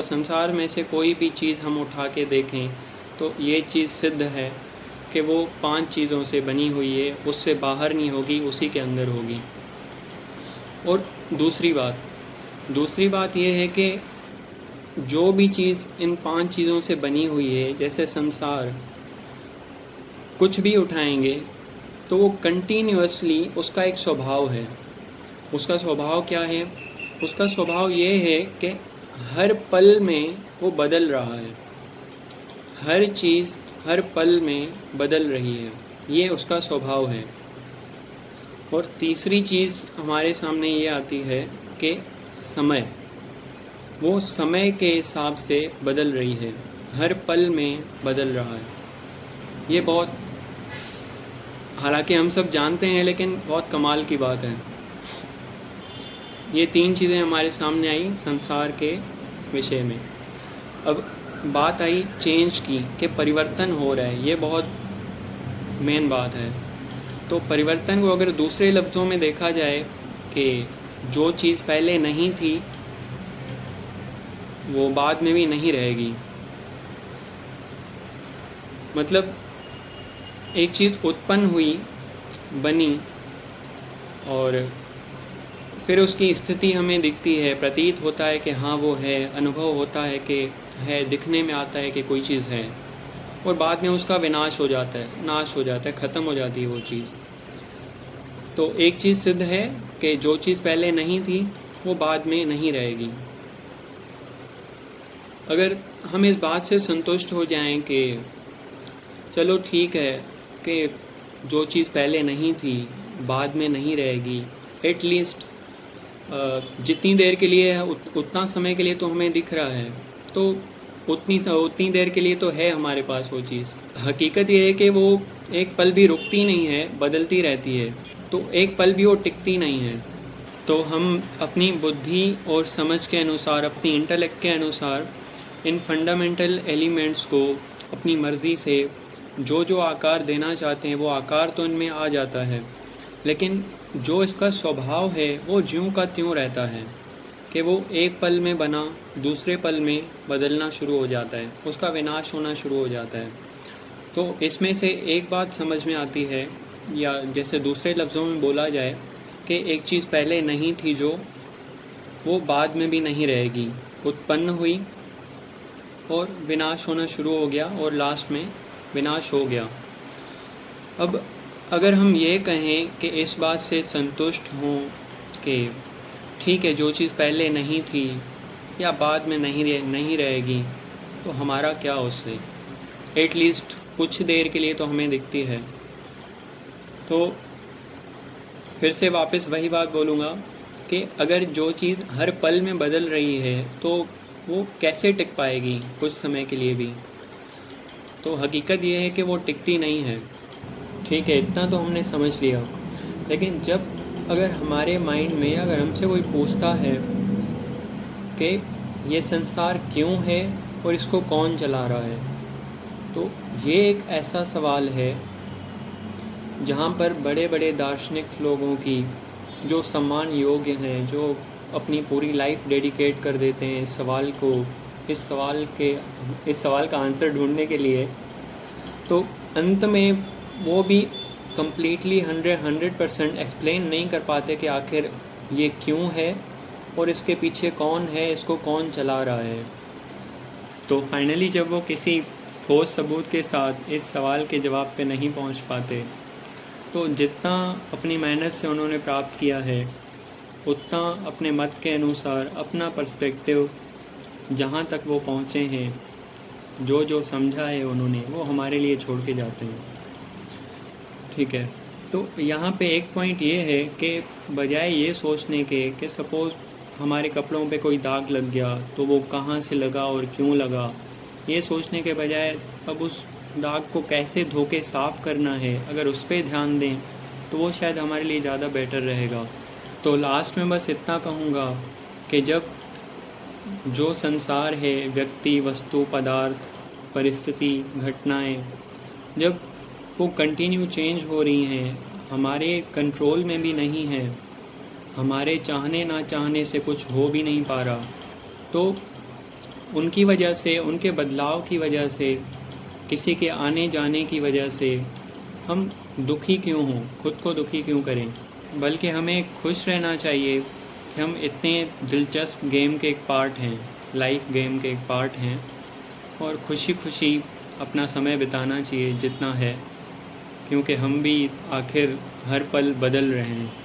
संसार में से कोई भी चीज़ हम उठा के देखें तो ये चीज़ सिद्ध है कि वो 5 चीज़ों से बनी हुई है, उससे बाहर नहीं होगी, उसी के अंदर होगी। और दूसरी बात ये है कि जो भी चीज़ इन 5 चीज़ों से बनी हुई है, जैसे संसार, कुछ भी उठाएंगे तो वो कंटिन्यूअसली उसका एक स्वभाव है। उसका स्वभाव क्या है? उसका स्वभाव ये है कि हर पल में वो बदल रहा है, हर चीज़ हर पल में बदल रही है, ये उसका स्वभाव है। और तीसरी चीज़ हमारे सामने ये आती है कि समय, वो समय के हिसाब से बदल रही है, हर पल में बदल रहा है। ये बहुत, हालांकि हम सब जानते हैं, लेकिन बहुत कमाल की बात है। ये 3 चीज़ें हमारे सामने आई संसार के विषय में। अब बात आई चेंज की, कि परिवर्तन हो रहा है, ये बहुत मेन बात है। तो परिवर्तन को अगर दूसरे लफ्ज़ों में देखा जाए कि जो चीज़ पहले नहीं थी वो बाद में भी नहीं रहेगी। मतलब एक चीज़ उत्पन्न हुई, बनी, और फिर उसकी स्थिति हमें दिखती है, प्रतीत होता है कि हाँ वो है, अनुभव होता है कि है, दिखने में आता है कि कोई चीज़ है, और बाद में उसका विनाश हो जाता है, नाश हो जाता है, ख़त्म हो जाती है वो चीज़। तो एक चीज़ सिद्ध है कि जो चीज़ पहले नहीं थी वो बाद में नहीं रहेगी। अगर हम इस बात से संतुष्ट हो जाएं कि चलो ठीक है कि जो चीज़ पहले नहीं थी बाद में नहीं रहेगी, एटलीस्ट जितनी देर के लिए है उतना समय के लिए तो हमें दिख रहा है, तो उतनी देर के लिए तो है हमारे पास वो चीज़। हकीकत ये है कि वो एक पल भी रुकती नहीं है, बदलती रहती है, तो एक पल भी वो टिकती नहीं है। तो हम अपनी बुद्धि और समझ के अनुसार, अपनी इंटेलेक्ट के अनुसार इन फंडामेंटल एलिमेंट्स को अपनी मर्ज़ी से जो जो आकार देना चाहते हैं वो आकार तो इनमें आ जाता है, लेकिन जो इसका स्वभाव है वो ज्यों का त्यों रहता है, कि वो एक पल में बना दूसरे पल में बदलना शुरू हो जाता है, उसका विनाश होना शुरू हो जाता है। तो इसमें से एक बात समझ में आती है, या जैसे दूसरे लफ्ज़ों में बोला जाए कि एक चीज़ पहले नहीं थी जो वो बाद में भी नहीं रहेगी, उत्पन्न हुई और विनाश होना शुरू हो गया और लास्ट में विनाश हो गया। अब अगर हम ये कहें कि इस बात से संतुष्ट हों कि ठीक है, जो चीज़ पहले नहीं थी या बाद में नहीं रहेगी, तो हमारा क्या उससे? एटलीस्ट कुछ देर के लिए तो हमें दिखती है। तो फिर से वापस वही बात बोलूँगा कि अगर जो चीज़ हर पल में बदल रही है तो वो कैसे टिक पाएगी कुछ समय के लिए भी? तो हकीकत ये है कि वो टिकती नहीं है। ठीक है, इतना तो हमने समझ लिया, लेकिन जब अगर हमारे माइंड में अगर हमसे कोई पूछता है कि ये संसार क्यों है और इसको कौन चला रहा है, तो ये एक ऐसा सवाल है जहाँ पर बड़े बड़े दार्शनिक लोगों की जो सम्मान योग्य हैं, जो अपनी पूरी लाइफ डेडिकेट कर देते हैं इस सवाल को, इस सवाल का आंसर ढूंढने के लिए, तो अंत में वो भी कम्प्लीटली 100% एक्सप्लेन नहीं कर पाते कि आखिर ये क्यों है और इसके पीछे कौन है, इसको कौन चला रहा है। तो फाइनली जब वो किसी ठोस सबूत के साथ इस सवाल के जवाब पे नहीं पहुंच पाते, तो जितना अपनी मेहनत से उन्होंने प्राप्त किया है उतना अपने मत के अनुसार अपना पर्सपेक्टिव जहाँ तक वो पहुँचे हैं, जो जो समझा है उन्होंने, वो हमारे लिए छोड़ के जाते हैं। ठीक है, तो यहाँ पे एक पॉइंट ये है कि बजाय ये सोचने के कि सपोज़ हमारे कपड़ों पे कोई दाग लग गया तो वो कहाँ से लगा और क्यों लगा, ये सोचने के बजाय अब उस दाग को कैसे धो के साफ़ करना है, अगर उस पर ध्यान दें तो वो शायद हमारे लिए ज़्यादा बेटर रहेगा। तो लास्ट में बस इतना कहूँगा कि जब जो संसार है, व्यक्ति, वस्तु, पदार्थ, परिस्थिति, घटनाएं, जब वो कंटिन्यू चेंज हो रही हैं, हमारे कंट्रोल में भी नहीं है, हमारे चाहने ना चाहने से कुछ हो भी नहीं पा रहा, तो उनकी वजह से, उनके बदलाव की वजह से, किसी के आने जाने की वजह से हम दुखी क्यों हों, खुद को दुखी क्यों करें। बल्कि हमें खुश रहना चाहिए कि हम इतने दिलचस्प गेम के एक पार्ट हैं, लाइफ गेम के एक पार्ट हैं, और खुशी खुशी अपना समय बिताना चाहिए जितना है, क्योंकि हम भी आखिर हर पल बदल रहे हैं।